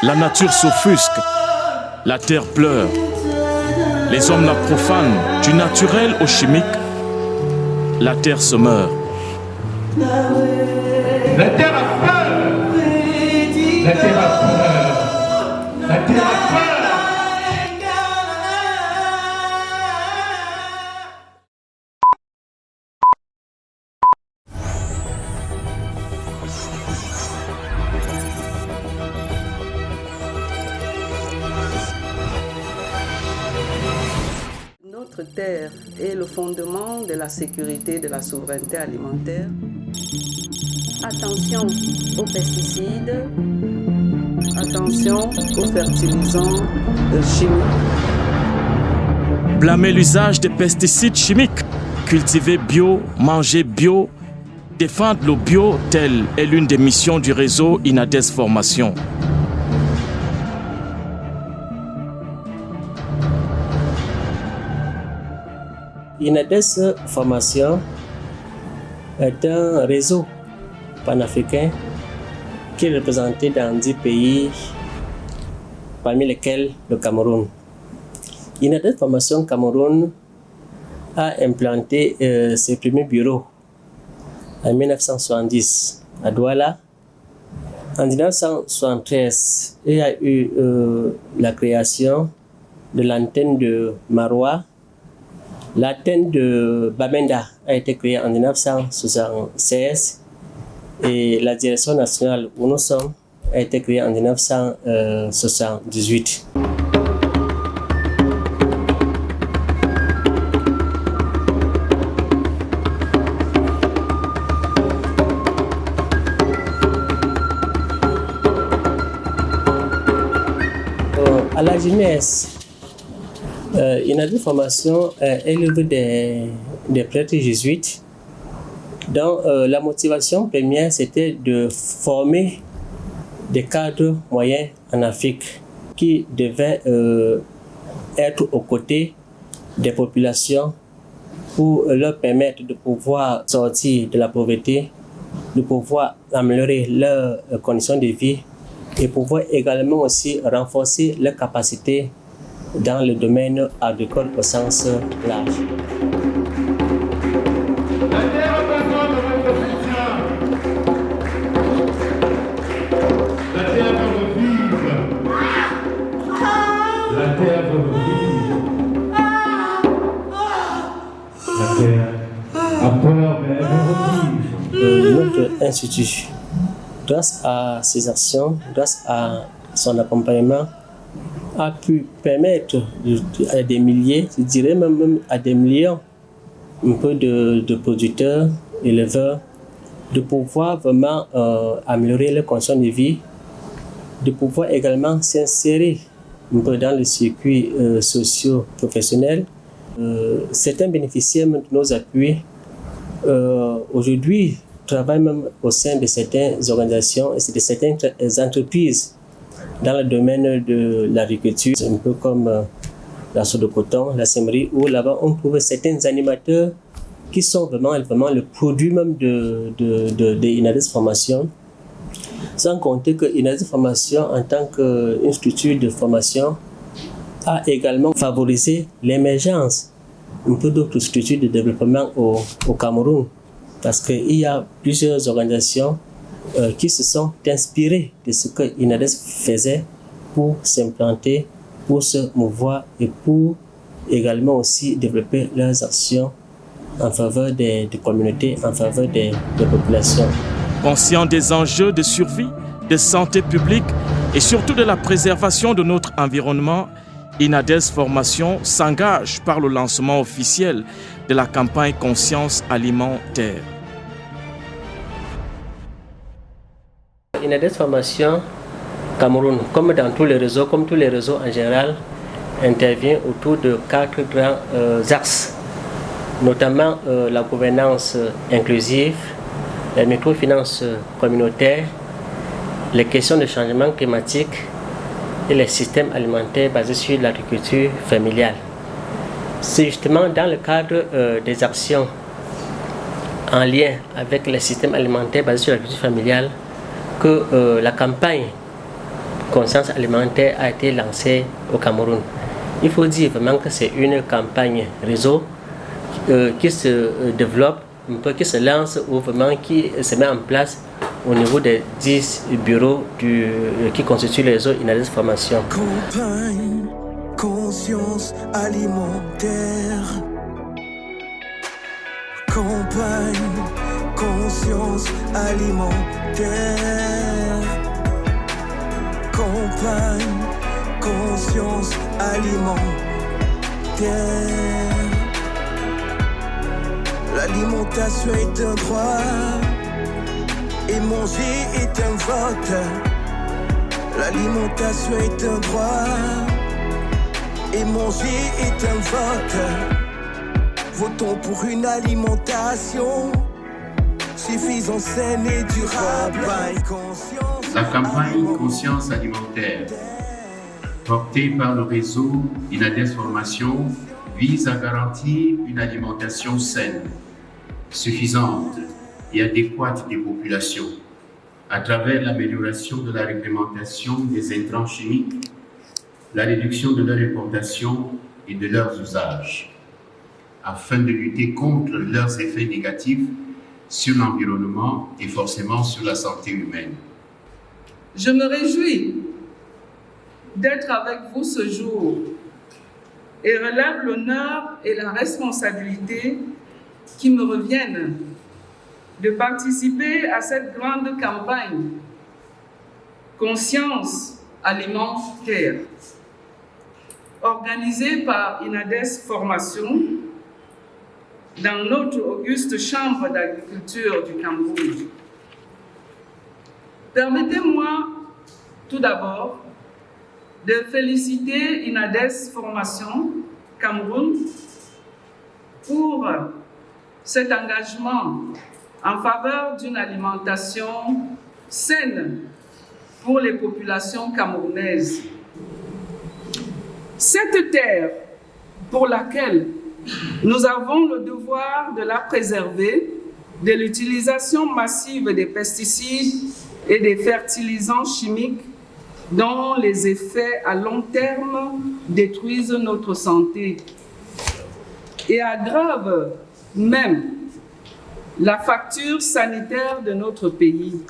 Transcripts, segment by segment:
La nature s'offusque, la terre pleure. Les hommes la profanent, du naturel au chimique. La terre se meurt. La terre a peur. La terre a peur. La terre a peur. Notre terre est le fondement de la sécurité de la souveraineté alimentaire. Attention aux pesticides, attention aux fertilisants chimiques. Blâmer l'usage des pesticides chimiques, cultiver bio, manger bio, défendre le bio, telle est l'une des missions du réseau INADES Formation. INADES Formation est un réseau panafricain qui est représenté dans 10 pays, parmi lesquels le Cameroun. INADES Formation Cameroun a implanté ses premiers bureaux en 1970 à Douala. En 1973, il y a eu la création de l'antenne de Maroua. L'antenne de Bamenda a été créée en 1976 et la direction nationale où nous sommes a été créée en 1978. À la jeunesse, INADES Formation élève des prêtres jésuites dont la motivation première c'était de former des cadres moyens en Afrique qui devaient être aux côtés des populations pour leur permettre de pouvoir sortir de la pauvreté, de pouvoir améliorer leurs conditions de vie et pouvoir également aussi renforcer leurs capacités dans le domaine agricole au sens large. La terre a besoin de votre soutien. La terre veut revivre. La terre veut revivre. La terre a peur, mais elle veut revivre. Notre institut, grâce à ses actions, grâce à son accompagnement, a pu permettre à des milliers, je dirais même à des millions, un peu de producteurs, éleveurs, de pouvoir vraiment améliorer leurs conditions de vie, de pouvoir également s'insérer un peu dans le circuit socio-professionnel. Certains bénéficiaires de nos appuis aujourd'hui travaillent même au sein de certaines organisations et de certaines entreprises dans le domaine de l'agriculture, un peu comme la soie de coton, la semerie, où là-bas on trouve certains animateurs qui sont vraiment le produit même de INADES Formation. Sans compter que INADES Formation, en tant qu'une structure de formation, a également favorisé l'émergence un peu d'autres structures de développement au Cameroun. Parce qu'il y a plusieurs organisations qui se sont inspirées de ce que INADES faisait pour s'implanter, pour se mouvoir et pour également aussi développer leurs actions en faveur des communautés, en faveur des populations. Conscient des enjeux de survie, de santé publique et surtout de la préservation de notre environnement, INADES Formation s'engage par le lancement officiel de la campagne Conscience alimentaire. INADES Formation Cameroun, comme dans tous les réseaux, comme tous les réseaux en général, intervient autour de 4 grands axes, notamment la gouvernance inclusive, la microfinance communautaire, les questions de changement climatique et les systèmes alimentaires basés sur l'agriculture familiale. C'est justement dans le cadre des actions en lien avec les systèmes alimentaires basés sur l'agriculture familiale que la campagne conscience alimentaire a été lancée au Cameroun. Il faut dire vraiment que c'est une campagne réseau qui se développe, un peu qui se lance ou vraiment qui se met en place au niveau des 10 bureaux qui constituent les réseaux INADES Formation. Campagne, conscience alimentaire. Campagne, conscience alimentaire. Campagne, conscience alimentaire. L'alimentation est un droit et manger est un vote. L'alimentation est un droit et manger est un vote. Votons pour une alimentation suffisante, saine et durable. La campagne Conscience alimentaire, portée par le réseau INADES Formation, vise à garantir une alimentation saine, suffisante et adéquate des populations à travers l'amélioration de la réglementation des intrants chimiques, la réduction de leur importation et de leurs usages, afin de lutter contre leurs effets négatifs sur l'environnement et forcément sur la santé humaine. Je me réjouis d'être avec vous ce jour et relève l'honneur et la responsabilité qui me reviennent de participer à cette grande campagne Conscience alimentaire organisée par INADES Formation dans notre auguste Chambre d'agriculture du Cameroun. Permettez-moi tout d'abord de féliciter INADES Formation Cameroun pour cet engagement en faveur d'une alimentation saine pour les populations camerounaises. Cette terre pour laquelle nous avons le devoir de la préserver de l'utilisation massive des pesticides et des fertilisants chimiques dont les effets à long terme détruisent notre santé et aggravent même la facture sanitaire de notre pays.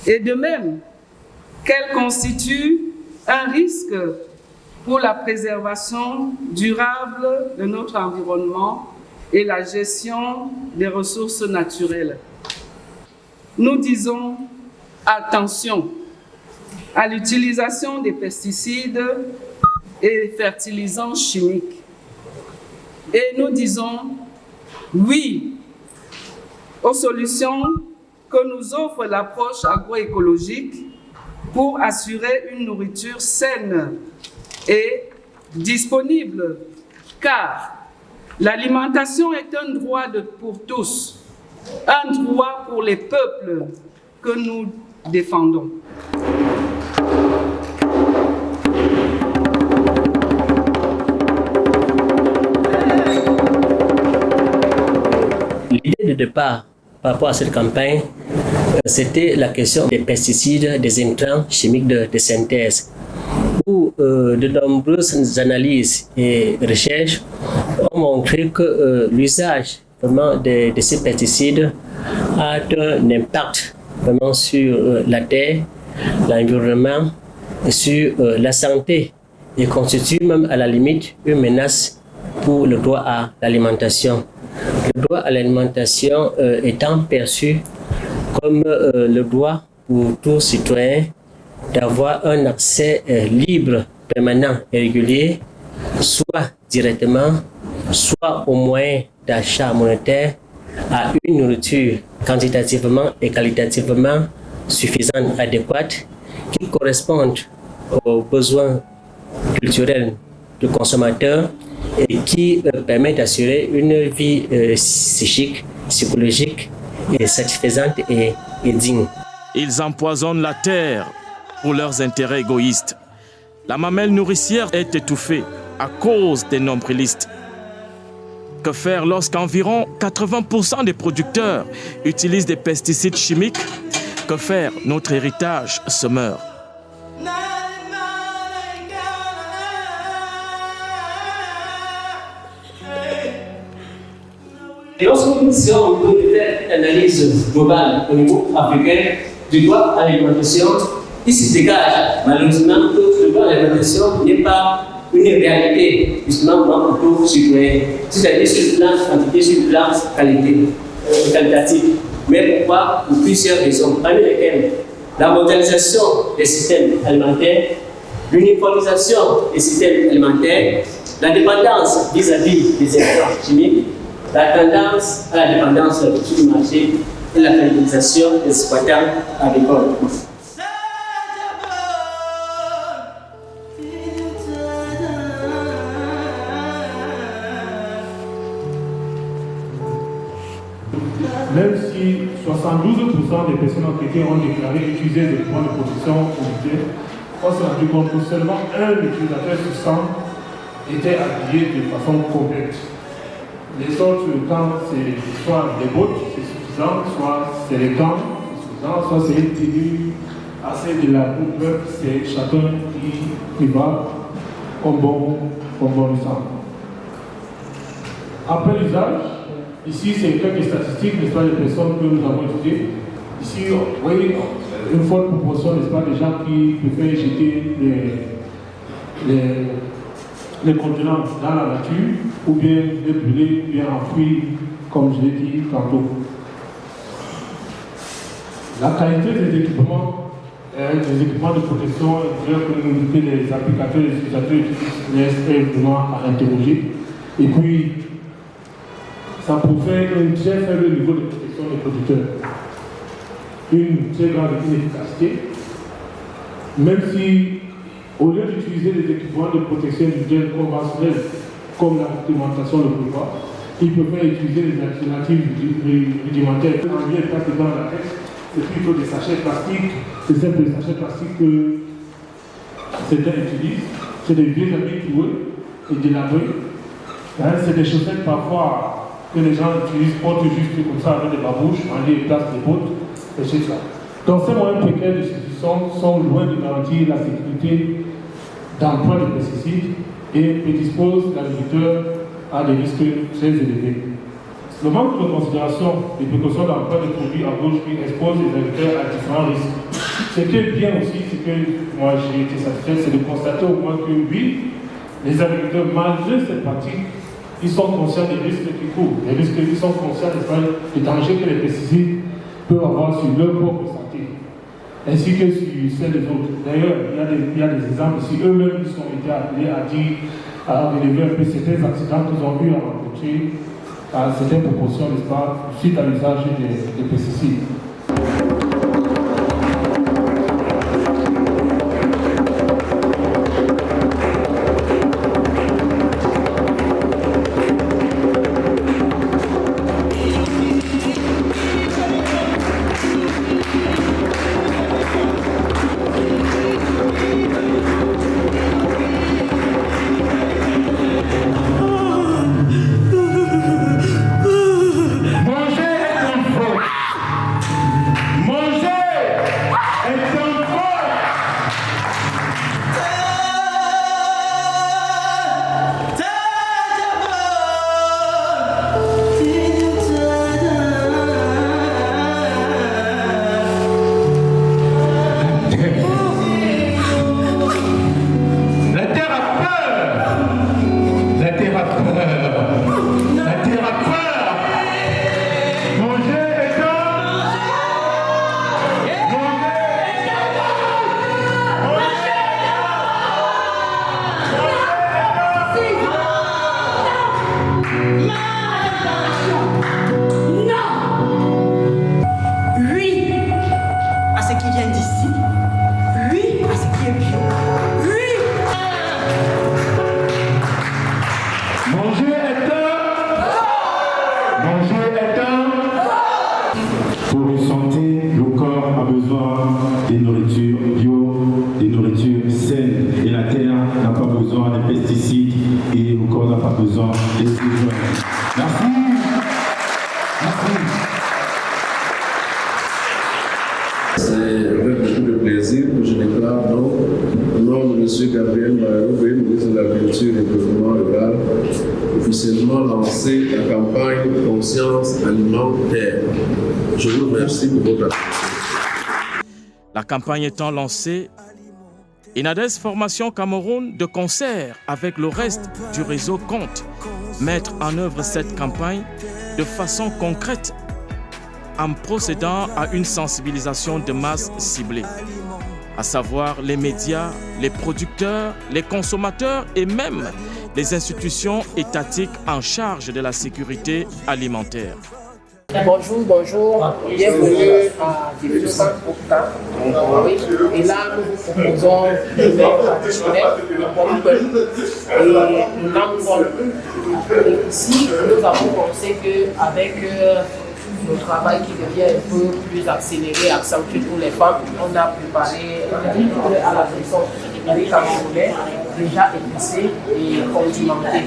Et de même qu'elle constitue un risque pour la préservation durable de notre environnement et la gestion des ressources naturelles. Nous disons attention à l'utilisation des pesticides et des fertilisants chimiques. Et nous disons oui aux solutions que nous offre l'approche agroécologique pour assurer une nourriture saine et disponible, car l'alimentation est un droit pour tous, un droit pour les peuples que nous défendons. L'idée de départ par rapport à cette campagne, c'était la question des pesticides, des intrants chimiques de synthèse, où de nombreuses analyses et recherches ont montré que l'usage vraiment de ces pesticides a un impact vraiment sur la terre, l'environnement et sur la santé, et constitue même à la limite une menace pour le droit à l'alimentation. Le droit à l'alimentation étant perçu comme le droit pour tout citoyen d'avoir un accès libre, permanent et régulier, soit directement, soit au moyen d'achat monétaire, à une nourriture quantitativement et qualitativement suffisante, adéquate, qui corresponde aux besoins culturels du consommateur et qui permet d'assurer une vie psychique, psychologique et satisfaisante et digne. Ils empoisonnent la terre pour leurs intérêts égoïstes. La mamelle nourricière est étouffée à cause des nombrilistes. Que faire lorsqu'environ 80% des producteurs utilisent des pesticides chimiques? Que faire? Notre héritage se meurt. Et lorsque nous essayons de faire une analyse globale au niveau africain du droit à l'alimentation, il se dégage malheureusement que le droit à l'alimentation n'est pas une réalité, justement, plutôt citoyenne, c'est-à-dire sur le plan quantité, sur le plan qualitatif. Mais pourquoi? Pour plusieurs raisons, parmi lesquelles la modernisation des systèmes alimentaires, l'uniformisation des systèmes alimentaires, la dépendance vis-à-vis des éléments chimiques, la tendance à la dépendance sur le marché et la féminisation des exploitants agricoles. Même si 72% des personnes enquêtées ont déclaré utiliser des équipements de protection militaire, on s'est rendu compte que seulement un utilisateur sur 100 était habillé de façon complète. Les autres, quand c'est soit des bottes, c'est suffisant, soit c'est les gants, c'est suffisant, soit c'est une tenue assez de la groupe, c'est chacun qui va comme bon le sang. Après l'usage, ici c'est quelques statistiques, n'est-ce pas, des personnes que nous avons étudiées. Ici, vous voyez une forte proportion, n'est-ce pas, des gens qui préfèrent jeter les contenants dans la nature ou bien les brûler, bien enfouir, comme je l'ai dit tantôt. La qualité des équipements de protection, que les applicateurs et les utilisateurs laissent vraiment à interroger. Et puis, ça prouve un très faible niveau de protection des producteurs. Une très grande inefficacité, même si au lieu d'utiliser des équipements de protection individuelle conventionnels comme la réglementation le prévoit, ils peuvent utiliser des alternatives rudimentaires. En lien pas dans la tête, c'est plutôt des sachets plastiques, c'est simple des sachets plastiques que certains utilisent. C'est des vieux habits troués et délabrés. C'est des chaussettes parfois que les gens utilisent, portent juste comme ça avec des babouches, en lieu et place des bottes, etc. Donc ces moyens précaires de substitution sont loin de garantir la sécurité d'emploi des pesticides et prédisposent l'agriculteur à des risques très élevés. Le manque de considération des précautions d'emploi des produits en gauche expose les agriculteurs à différents risques. Ce qui est bien aussi, c'est que moi j'ai été satisfait, c'est de constater au moins que oui, les agriculteurs, malgré cette pratique, ils sont conscients des risques qu'ils courent, des risques qu'ils sont conscients des dangers que les pesticides peuvent avoir sur leur propre santé, ainsi que sur celle des autres. D'ailleurs, il y a des exemples ici, eux-mêmes ils ont été appelés à relever un peu certains accidents qu'ils ont eu à rencontrer à certaines proportions, n'est-ce pas, suite à l'usage des pesticides. C'est avec beaucoup de plaisir que je déclare donc Gabriel Maroubé, ministre de l'Agriculture et du Développement rural, officiellement lancé la campagne Conscience alimentaire. Je vous remercie pour votre attention. La campagne étant lancée, Inades Formation Cameroun, de concert avec le reste du réseau, compte mettre en œuvre cette campagne de façon concrète en procédant à une sensibilisation de masse ciblée, à savoir les médias, les producteurs, les consommateurs et même les institutions étatiques en charge de la sécurité alimentaire. Bonjour, bienvenue à Diffusion Octa. Et là, nous vous proposons des vins traditionnels, le pompe et le lambe. Et ici, nous avons pensé qu'avec le travail qui devient un peu plus accéléré, accentué pour les femmes, on a préparé un riz à la maison, un riz camerounais déjà épicé et condimenté.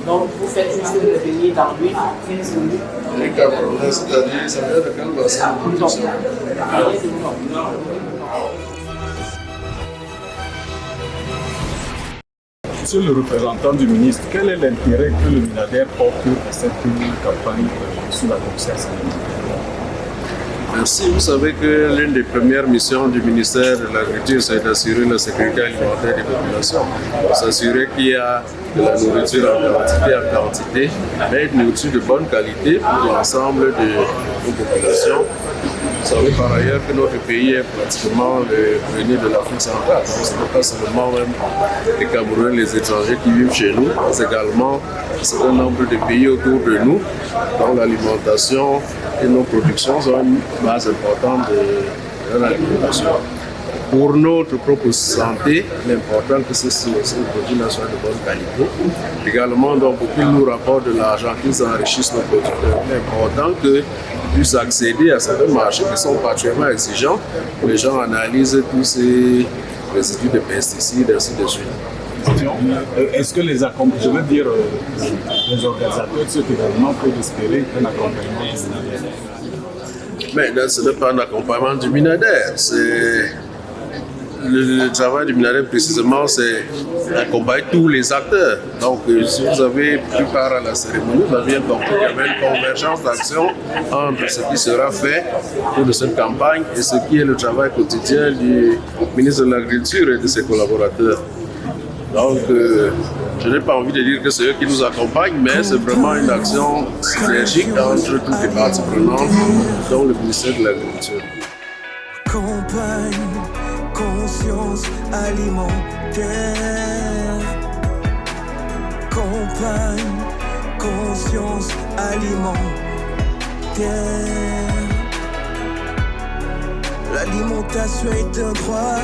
Donc, vous faites juste revenir dans l'huile 15 minutes. Les Camerounais, c'est-à-dire, ça vient de quel bassin de production? Monsieur le représentant du ministre, quel est l'intérêt que le MINADER porte à cette campagne sur la conscience alimentaire? Merci. Vous savez que l'une des premières missions du ministère de l'Agriculture, c'est d'assurer la sécurité alimentaire des populations. S'assurer qu'il y a de la nourriture en quantité, mais une nourriture de bonne qualité pour l'ensemble de nos populations. Vous savez par ailleurs que notre pays est pratiquement le grenier de l'Afrique centrale. Donc, ce n'est pas seulement même les Camerounais, les étrangers qui vivent chez nous, mais également un certain nombre de pays autour de nous, dont l'alimentation et nos productions ont une base importante de l'alimentation. Pour notre propre santé, l'important que ces produits soient de bonne qualité. Également, donc, pour qu'ils nous rapportent de l'argent, qu'ils enrichissent nos producteurs, il est important qu'ils puissent accéder à certains marchés qui sont particulièrement exigeants. Les gens analysent tous ces résidus de pesticides, ainsi de suite. Est-ce que les organisateurs de cet événement peuvent espérer un accompagnement? Mais ce n'est pas un accompagnement du MINADER. Le travail du MINADER précisément, c'est d'accompagner tous les acteurs. Donc, si vous avez pris part à la cérémonie, vous avez bien compris qu'il y avait une convergence d'action entre ce qui sera fait pour de cette campagne et ce qui est le travail quotidien du ministre de l'Agriculture et de ses collaborateurs. Donc, je n'ai pas envie de dire que c'est eux qui nous accompagnent, mais c'est vraiment une action synergique entre toutes les parties prenantes, dont le ministère de l'Agriculture. Campagne, conscience alimentaire. Campagne, conscience alimentaire. L'alimentation est un droit.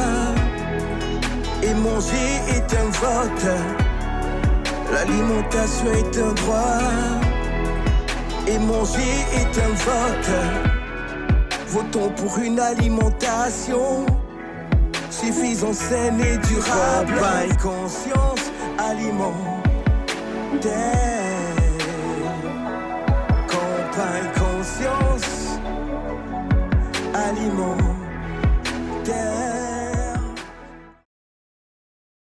Et manger est un vote. L'alimentation est un droit. Et manger est un vote. Votons pour une alimentation suffisante, saine et durable. Conscience alimentaire.